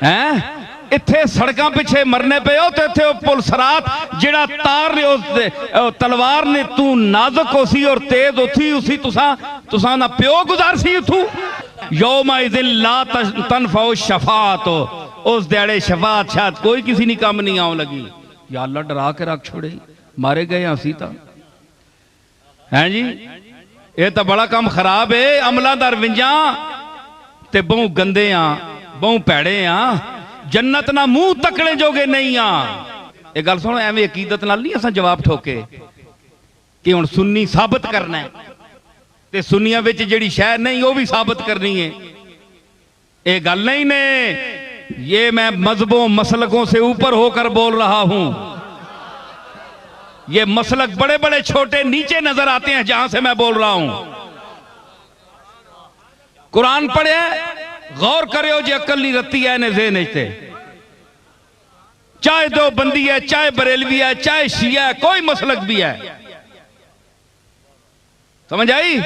हैं इत्थे सड़कों पिछे मरने पे हो तो इत्थे पुल सरात जेड़ा तार ने उस तलवार ने तू नाजुक होसी और तेज उथी उसी तुसा ना प्यो गुजार सी उथू यौमा इज़िन ला तनफ़उ शफ़ाअत उस दिहाड़े शफात शायद कोई किसी ने काम नहीं आने लगी। या अल्लाह डरा के रख छोड़े मारे गए असी तो हैं जी। ये तो बड़ा काम खराब है। अमलादार विंजा ते बहु गंदे बहु भैड़े जन्नत ना मुंह तकने जोगे नहीं ये गल सुनो एवं अकीदत नाल नहीं असां जवाब ठोके कि हुण सुन्नी साबित करना है ते सुन्नियां विच जिहड़ी शै नहीं वो भी साबित करनी है। ये गल नहीं ने ये मैं मजहबों मसलकों से ऊपर होकर बोल रहा हूं। ये मसलक बड़े बड़े छोटे नीचे नजर आते हैं जहां से मैं बोल रहा हूं। कुरान पढ़े गौर करो जो अकल नहीं रत्ती है ने ज़हन ते चाहे दो बंदी है चाहे बरेलवी है चाहे शिया है कोई मसलक भी है। समझ आई।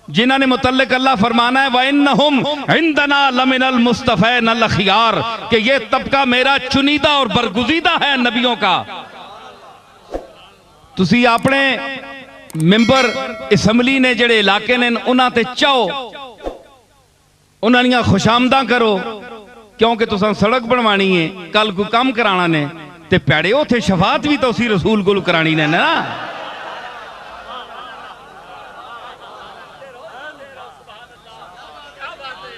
जिन्होंने मुतल्लिक अल्लाह फरमाना है वइन्नहुम इंदना लमिनल मुस्तफ़ैन अल अखियार कि ये तबका मेरा चुनीदा और बरगुजीदा है नबियों का। तुसी अपने मेंबर असम्बली ने जेड़े इलाके ने उन्हां ते चाहो उन्हां दियां खुशामदा करो क्योंकि तुसां सड़क बनवानी है कल कोई काम कराना ने ते पैड़े उथे शफात भी तो उसी रसूल कोल करानी ने ना।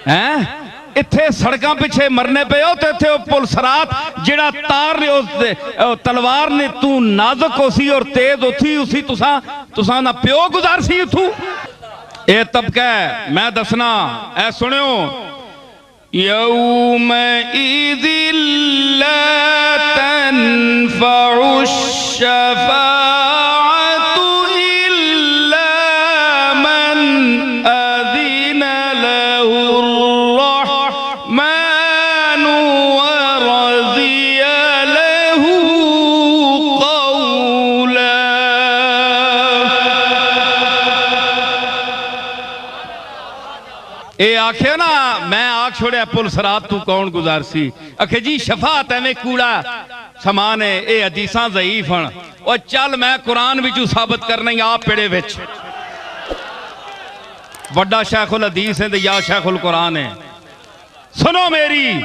हैं इत्थे सड़कों पिछे मरने पे हो तो इत्थे पुल सरात जेड़ा तार ने उस तलवार ने तू नाजुक होसी और तेज उथी उसी तुसा ना प्यो गुजार सी उथू। ये तबका है मैं दसना ऐ सुनियो यौमइज़िन ला तनफ़उ शफ़ाअतु इल्ला मन अज़िन लहुर रहमान व रज़िय लहू क़ौला। ए आखे ना मैं आख छोड़िया पुल सरात तू कौन गुजार सी आखे जी शफात एवं कूड़ा समान है ये हदीसां ज़ईफ हन और चल मैं कुरान विचू साबित करना आप पेड़े विच वड्डा शेखुल हदीस है तो या शेखुल कुरान है। सुनो मेरी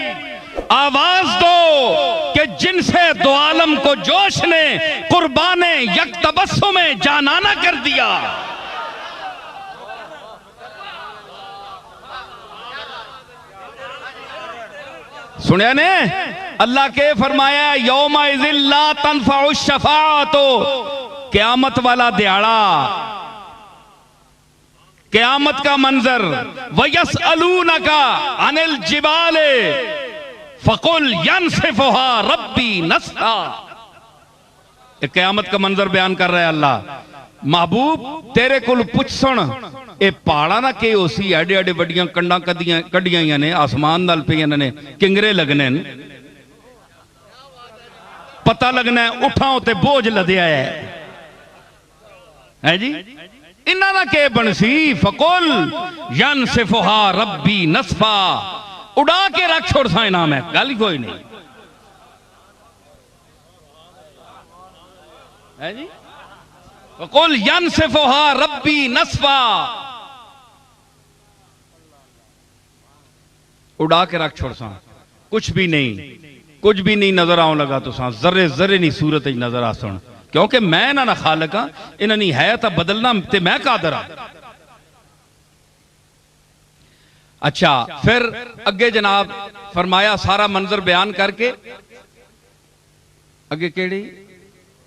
आवाज दो कि जिनसे दो आलम को जोश ने कुर्बाने यक तबस्सुम में जानाना कर दिया। सुनिया ने अल्लाह के फरमाया यौमइज़िन ला तनफ़उ शफ़ाअत क़यामत वाला दिहाड़ा क़यामत का मंजर वयसअलूनका अनिल जिबाले फ़कुल यनसिफ़ुहा रब्बी नस्फ़ा। क़यामत का मंजर बयान कर रहा है अल्लाह महबूब तेरे को पुछ सुन ये पहाड़ा ना के उसी एडे एडे वड्डियां कंडा कड्डियां ने आसमान नाल पियां ने किंगरे लगने पता लगना है उठाओ ते बोझ लदया है जी इन्हां दा के बनसी फकुल यनसिफ़ुहा रब्बी नस्फ़ा उड़ा के रख छोड़ सा इनाम है गल कोई नहीं है जी वकुल यनसिफ़ुहा रब्बी नस्फ़ा उड़ा के रख छोड़ सा कुछ भी नहीं नजर आने लगा तो जर्रे जर्रे नहीं सूरत नजर आ सुन क्योंकि मैं ना खालिक हाँ इन्हें नहीं है तो बदलना ते मैं कादर हाँ। अच्छा फिर अगे जनाब फरमाया सारा मंजर बयान करके अगे केड़ी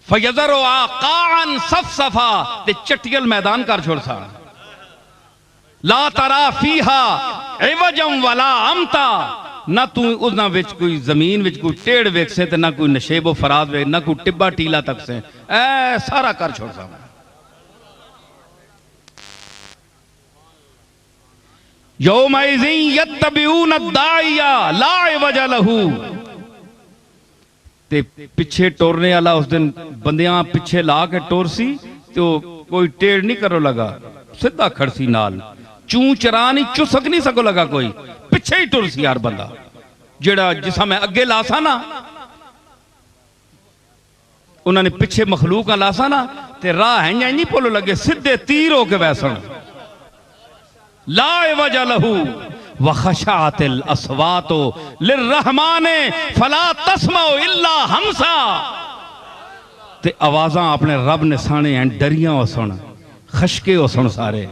फयज़रु क़ाअन सफ़सफ़ा ते चटियल मैदान कर छोड़ सा ला तरा फीहा इवजम वला अमता ना तू उस विच कोई जमीन विच कोई टेढ़ वेख से ना कोई नशेबो फराज वे ना कोई टिब्बा टीला तक से ए सारा कर छोड़ सा। यौमइज़िन यत्तबिऊन अद्दाइया ला इवज लहू ते पिछे टोरने वाला उस दिन बंदियां पिछे ला के टोर सी तो कोई टेढ़ नहीं करो लगा, सीधा खड़सी नाल, चू चरा नहीं चुसक नहीं सको लगा, कोई पिछे ही टुर सी यार बंदा जेड़ा जिसा मैं अगे लासा ना, उन्होंने पिछे मखलूक लासा ना, ते राह है नहीं भुल लगे, सीधे तीर होके वैसन ला वजह लहू वखशातिल अस्वातो लिर्रहमाने फला तस्माओ इल्ला हमसा, ते आवाज़ां अपने रब ने साने हैं डरियां हो सुन, खशके हो सुन सारे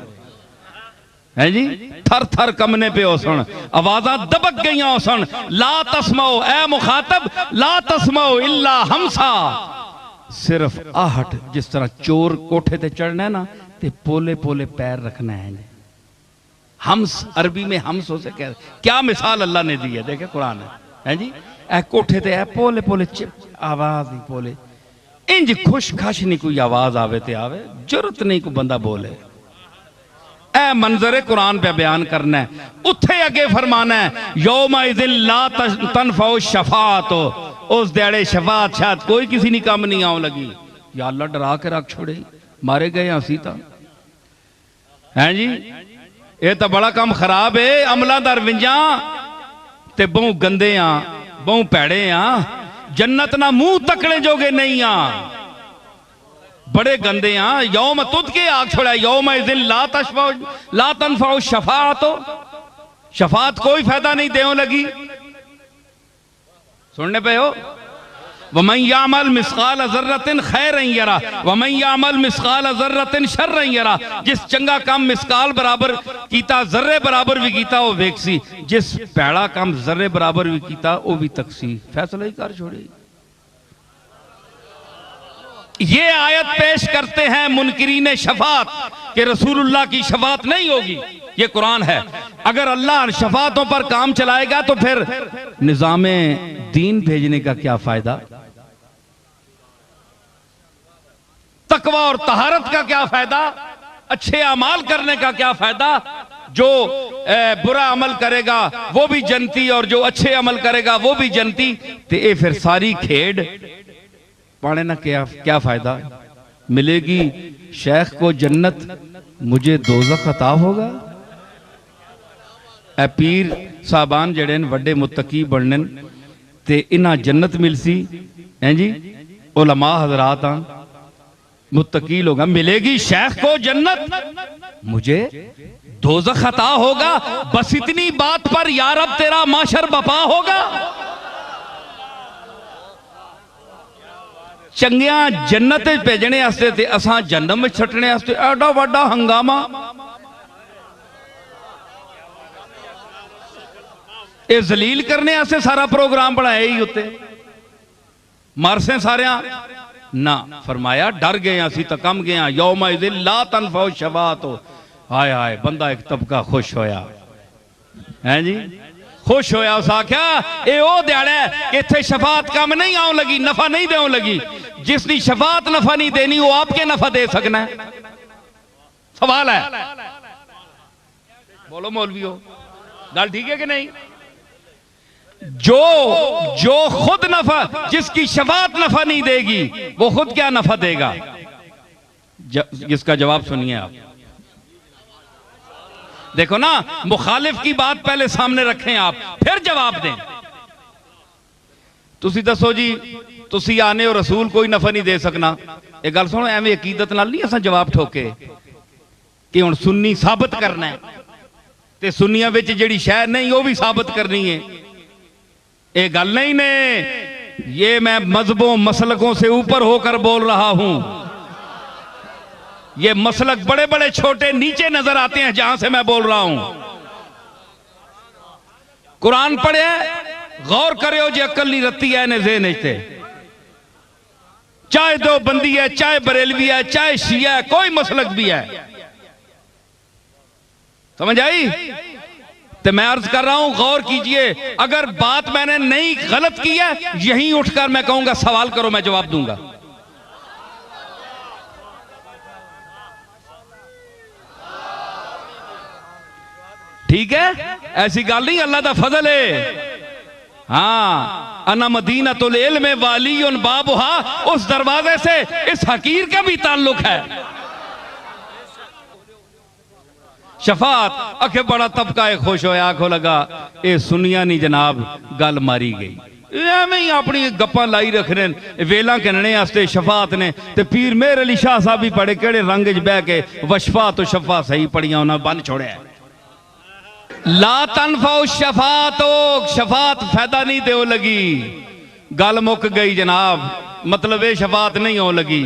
है जी, थर थर कमने पे हो सुन, आवाज़ां दबक गई हो सुन, ला तस्माओ ए मुखातब ला तस्माओ इल्ला हमसा, सिर्फ आहट। जिस तरह चोर कोठे ते चढ़ना है ना, ते पोले पोले पैर रखना है। हम्स अरबी में हम्स हो सके, क्या मिसाल अल्लाह ने दी है, देखे कुरान है जी, ए कोठे ते पोले पोले चिप आवाज नहीं, पोले इंज खुश खश नहीं कोई आवाज आवे ते आवे, जरूरत नहीं कोई बंदा बोले। ए मंजरे कुरान पे बयान करना है। उथे अगे फरमाना है यौमाइज़िन ला तनफ़उ शफ़ाअत, उस दिहाड़े शफात शायद कोई किसी ने काम नहीं आने लगी। या अल्लाह डरा के रख छोड़े, मारे गए असी तो हैं जी, ये तो बड़ा काम खराब है। अमला दर विंजा ते बहु गंदे आ, बहु भैड़े आ, जन्नत ना मुंह तकने जोगे नहीं आ, बड़े गंदे आ। यौम तुद के आग छोड़ा, यौम इज़िन ला तनफ़उ शफ़ाअत, शफात कोई फायदा नहीं देने लगी। सुनने पे हो, वमन यामल मिस्काल ज़र्रतिन खैरन यरा वमन यामल मिस्काल ज़र्रतिन शर्रन यरा, जिस चंगा काम मिस्काल बराबर कीता जर्रे बराबर भी कीता वो वेखसी, जिस पैड़ा काम जर्रे बराबर भी कीता वो भी तकसी। फैसला ही कर छोड़े। ये आयत पेश करते हैं मुनकिरीन शफात कि रसूलुल्लाह की शफात नहीं होगी, ये कुरान है। अगर अल्लाह शफातों पर काम चलाएगा तो फिर निजामे दीन भेजने का क्या फायदा, तकवा और तहारत का क्या फायदा, अच्छे अमाल करने का क्या फायदा। जो बुरा अमल करेगा वो भी जन्नती और जो अच्छे अमल करेगा वो भी जन्नती, तो ये फिर सारी खेड पाने ना क्या फायदा। मिलेगी शेख को जन्नत, मुझे दोज़ख अता होगा। ए पीर साहबान जड़े वड्डे मुत्तकी बनने ते इन्हां जन्नत मिलसी हैं जी, उलमा हजरात मुत्तकी लोग, मिलेगी शेख को जन्नत, मुझे दोज़ख अता होगा। बस इतनी बात पर या रब तेरा माशर बपा होगा। चंगिया जन्नत भेजने वास्ते ते असां जन्नत में छटने वास्ते एडा वड्डा हंगामा। ये जलील करने वास्ते सारा प्रोग्राम बनाया ही उत्ते मारसे सारिया ना। फरमाया डर गए असी तो कम गए। यौमाइज़िन ला तनफ़उ शफ़ाअत, हाय हाय बंदा एक तबका खुश होया है जी, खुश होया। उस आख्या ये ओ दिहाड़ा कि इत्थे शफात कम नहीं आने लगी, नफा नहीं देने लगी। जिसकी शफात नफा नहीं देनी वो आपके नफा दे सकना है। सवाल है, बोलो मौलवियो, गल ठीक है कि नहीं। जो खुद नफा, जिसकी शफात नफा नहीं देगी वो खुद क्या नफा देगा। इसका जवाब सुनिए आप। देखो ना, मुखालिफ की बात पहले सामने रखें आप, फिर जवाब दें। तुसी दसो जी, तुसी आने और रसूल कोई नफा नहीं दे सकना। एक गल सुनो, एवं अकीदत नाल नहीं असां जवाब ठोके कि हुण सुन्नी साबित करना है ते सुन्नियां विच जिहड़ी शै नहीं वो भी साबित करनी है। ये गल नहीं ने, ये मैं मजहबों मसलकों से ऊपर होकर बोल रहा हूं। ये मसलक बड़े बड़े छोटे नीचे नजर आते हैं जहां से मैं बोल रहा हूं। कुरान पढ़े, गौर करे जो अकल नहीं रत्ती है ने ज़हन ते, चाहे दो बंदी है, चाहे बरेलवी है, चाहे शिया है, कोई मसलक भी है। समझ आई? तो मैं अर्ज कर रहा हूं, गौर कीजिए। अगर बात मैंने नहीं गलत की है, यहीं उठकर मैं कहूंगा सवाल करो, मैं जवाब दूंगा। ठीक है, ऐसी गल नहीं, अल्लाह का फजल है। हाँ, अना मदीनतुल इल्म वालियुन बाबुहा, उस दरवाजे से इस हकीर का भी ताल्लुक है। शफात आखे बड़ा तबका खुश होया, आखो लगा ये सुनिया नहीं जनाब, गल मारी गई। एवें ही अपनी गप्पा लाई रखने वेला कहने वास्ते शफात ने ते पीर मेहर अली शाह साहब भी पढ़े केड़े रंग च बह के वशफा तो शफा सही पढ़िया उन्हें बन छोड़िया। ला तनफाउ शफात, शफात फायदा नहीं दे लगी, गल मुक गई जनाब। मतलब ये शफात नहीं हो लगी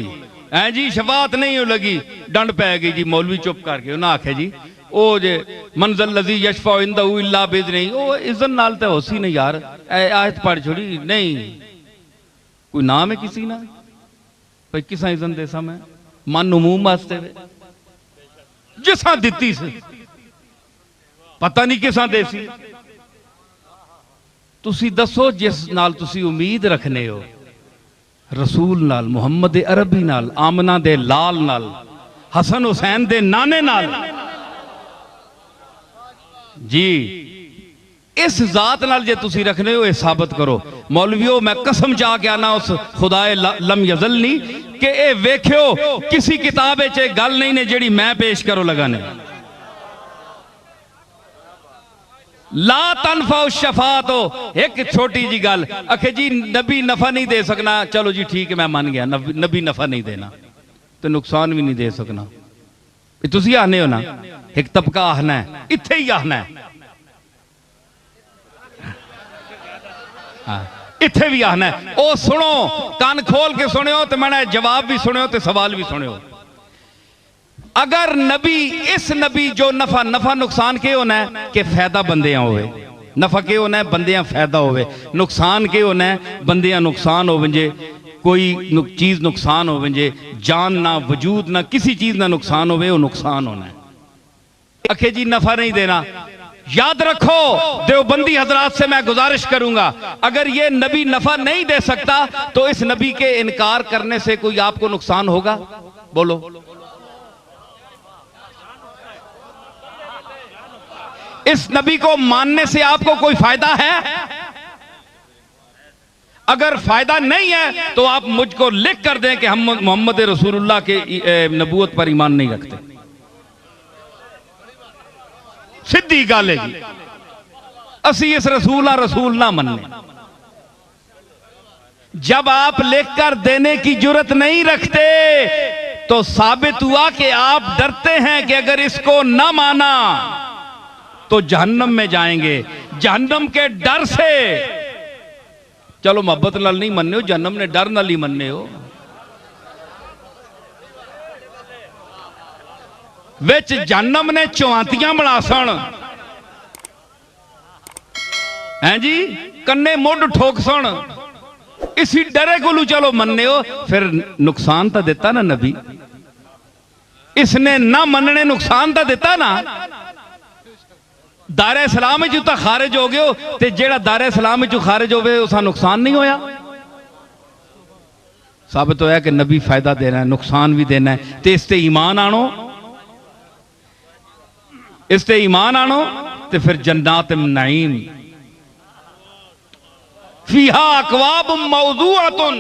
है जी, शफात नहीं हो लगी, डंड पै गई जी। मौलवी चुप करके उन्हें आखे जी ओ जे मंजल लजी यशफा इंदहु इल्ला बिइज़्निही, ओ इज़्न नाल ते होसी नहीं यार, आयत पढ़ छोड़ी नहीं। कोई नाम है किसी ना भाई किसा इज़्न देसा मैं मन उमूम वास्ते जिसा दिती से पता नहीं किसा देसी। तुसी दसो जिस नाल तुसी उम्मीद रखने हो रसूल नाल, मुहम्मद अरबी नाल, आमना दे लाल नाल, हसन हुसैन दे नाने नाल जी, इस जात नाल जे तुसी रखने हो, ये साबित करो। मौलवियों मैं कसम चाह के आना उस खुदाए लम यजलनी कि ए वेख्यो किसी किताब च गल नहीं ने जेड़ी मैं पेश करो लगाने। ला तनफाउ शफात हो, एक छोटी जी गल आखे जी नबी नफा नहीं दे सकना, चलो जी ठीक है मैं मान गया, नबी नफा नहीं देना तो नुकसान भी नहीं दे सकना। तुसी आने हो ना, एक तबका आखना है, इत्थे ही आखना है, इत्थे भी आखना है। ओ सुनो, कान खोल के सुनियो तो मैंने जवाब भी सुनियो तो सवाल भी सुनियो। अगर नबी इस नबी जो नफा नफा नुकसान के होना है कि फायदा बंदियां होवे, नफा के होना है बंदियां फायदा होवे, नुकसान के होना है बंदियां नुकसान होवे, कोई चीज नुकसान होवे, जान ना वजूद ना किसी चीज ना नुकसान होवे, वो नुकसान होना है। अखे जी नफा नहीं देना, याद रखो देवबंदी हजरात से मैं गुजारिश करूंगा, अगर ये नबी नफा नहीं दे सकता तो इस नबी के इनकार करने से कोई आपको नुकसान होगा? बोलो। इस नबी को मानने से आपको कोई फायदा है? अगर फायदा नहीं है तो आप मुझको लिख कर दें कि हम मोहम्मद रसूलुल्लाह के नबूवत पर ईमान नहीं रखते। सीधी गल है जी, असी इस रसूल ना मनने। जब आप लिखकर देने की जुर्रत नहीं रखते तो साबित हुआ कि आप डरते हैं कि अगर इसको ना माना तो जहन्नम में जाएंगे। जहन्नम के डर से, चलो मोहब्बत नाल नहीं मनने हो, जहन्नम ने डर नाल ही मनने हो। विच जहन्नम ने चौंतियां बना सन हैं जी, कन्ने मुड ठोक सन, इसी डरे को चलो मनने हो। फिर नुकसान तो दिता ना नबी, इसने ना मनने नुकसान तो दिता ना। दायरे इस्लाम जो तो खारिज हो गए हो, तो जेड़ा दायरे इस्लाम जो खारिज होवे उसका नुकसान नहीं होया। साबित होया कि नबी फायदा देना है, नुकसान भी देना है, तो इसते ईमान आनो, इसते ईमान आनो तो फिर जन्नात नईम फीहा अकवाब मौज़ूअतुन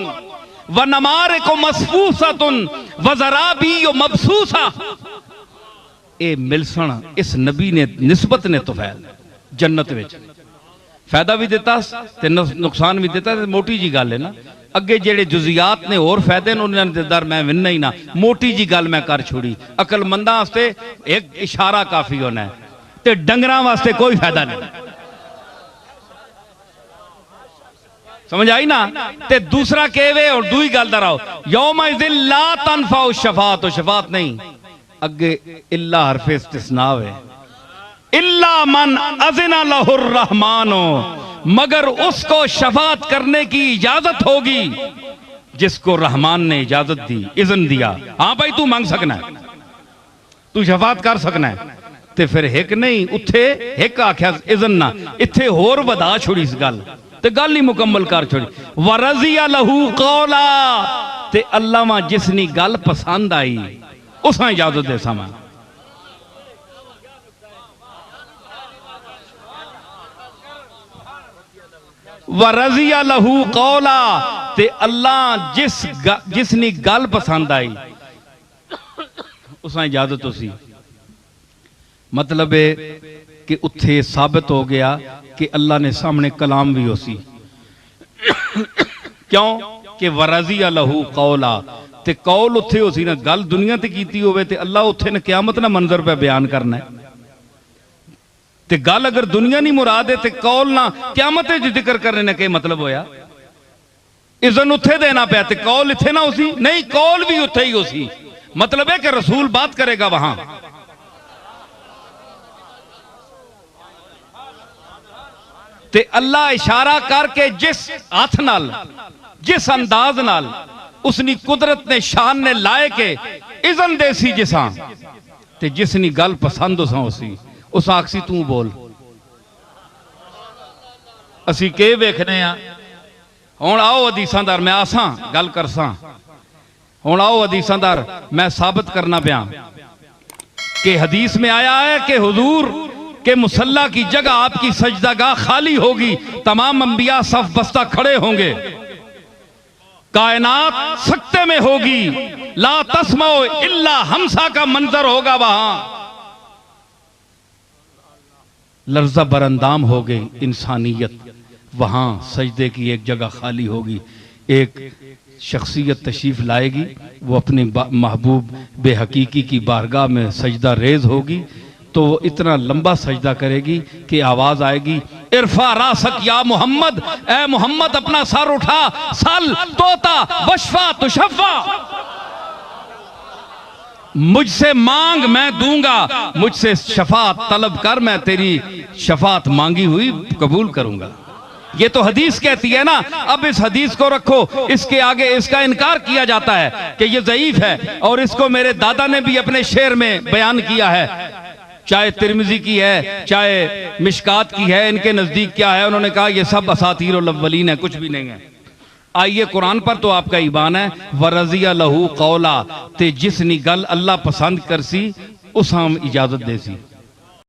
व नमारिक मसफूसतुन व ज़राबी मबसूसा। ये मिलसन इस नबी ने निस्बत ने तोफैल जन्नत विच फायदा भी दिता ते नुकसान भी दिता। मोटी जी गल है ना, अगे जेड़े जुजियात ने और फायदे ने उन्होंने दर मैं विनना ही ना, मोटी जी गल मैं कर छोड़ी। अकलमंदा वास्ते एक इशारा काफी होना है, ते डंगरा वास्ते कोई फायदा नहीं। समझ आई ना? ते दूसरा कहवे और दुई गल दराओ, यौमइज़िन ला तनफाउ शफात, शफात नहीं, अगे इल्ला हरफे इस्तिस्ना है, इल्ला मन अज़िना लहुर रहमानो, मगर उसको शफात करने की इजाजत होगी जिसको रहमान ने इजाजत दी, इज़न दिया। हाँ भाई तू मांग सकना है, तू शफात कर सकना है, ते फिर एक नहीं उथे एक आख्या इज़न ना, इथे होर वधा छोड़ी इस गल, ते गल ही मुकम्मल कर छोड़ी। वरज़िया लहू कौला, ते अल्लाह जिसनी गल पसंद आई उसा इजाजत दे समा। वरज़िया लहू कौला, ते अल्लाह जिसनी गल पसंद आई उसा इजाजत उसी। मतलब है कि उत्थे साबित हो गया कि अल्लाह ने सामने कलाम भी हो सी क्यों कि वरज़िया लहू कौला ते कौल उत्थे हो सी ना गल दुनिया ते कीती होवे ते अल्लाह उत्थे ने क़यामत ना मंजर पे बयान करना है ते गल अगर दुनिया नहीं मुराद है ते कौल ना क़यामत च जिक्र करने ने क्या मतलब होया इज़न उत्थे देना पाया ते कौल इत्थे ना उसी नहीं कौल भी उत्थे ही उसी मतलब है कि रसूल बात करेगा वहां ते अल्लाह इशारा करके जिस हाथ नाल जिस अंदाज नाल उसनी कुदरत ने शान ने लाए के इज़न देसी जिसा ते जिसनी गल पसंद उसा उसी उस आखसी तू बोल असी के वेखने आ हुण आओ हदीसांदार मैं आसा गल करसा हुण आओ हदीसांदार मैं साबित करना पिया कि हदीस में आया है कि हुजूर के मुसल्ला की जगह आपकी सजदागाह खाली होगी तमाम अंबिया सफ बस्ता खड़े होंगे कायनात सकते में होगी ला तस्मो इल्ला हमसा का मंजर होगा वहां लर्जा बरंदाम हो गई इंसानियत वहां सजदे की एक जगह खाली होगी एक शख्सियत तशरीफ लाएगी वो अपने महबूब बेहकीकी की बारगाह में सजदा रेज होगी तो वो इतना लंबा सजदा करेगी कि आवाज आएगी इरफा रासक या मोहम्मद ए मोहम्मद अपना सर उठा सल तोता वशफा तुशफ़ा मुझसे मांग मैं दूंगा मुझसे शफात तलब कर मैं तेरी शफात मांगी हुई कबूल करूंगा ये तो हदीस कहती है ना अब इस हदीस को रखो इसके आगे इसका इनकार किया जाता है कि ये ज़ईफ है और इसको मेरे दादा ने भी अपने शेर में बयान किया है चाहे तिरमिजी की है चाहे मिशकात की है इनके नजदीक क्या है उन्होंने कहा ये सब असातीरुल अव्वलीन है कुछ भी नहीं है आइए कुरान पर तो आपका ईमान है वरज़िया लहू कौला ते जिसनी गल अल्लाह पसंद कर सी उस हम इजाजत दे सी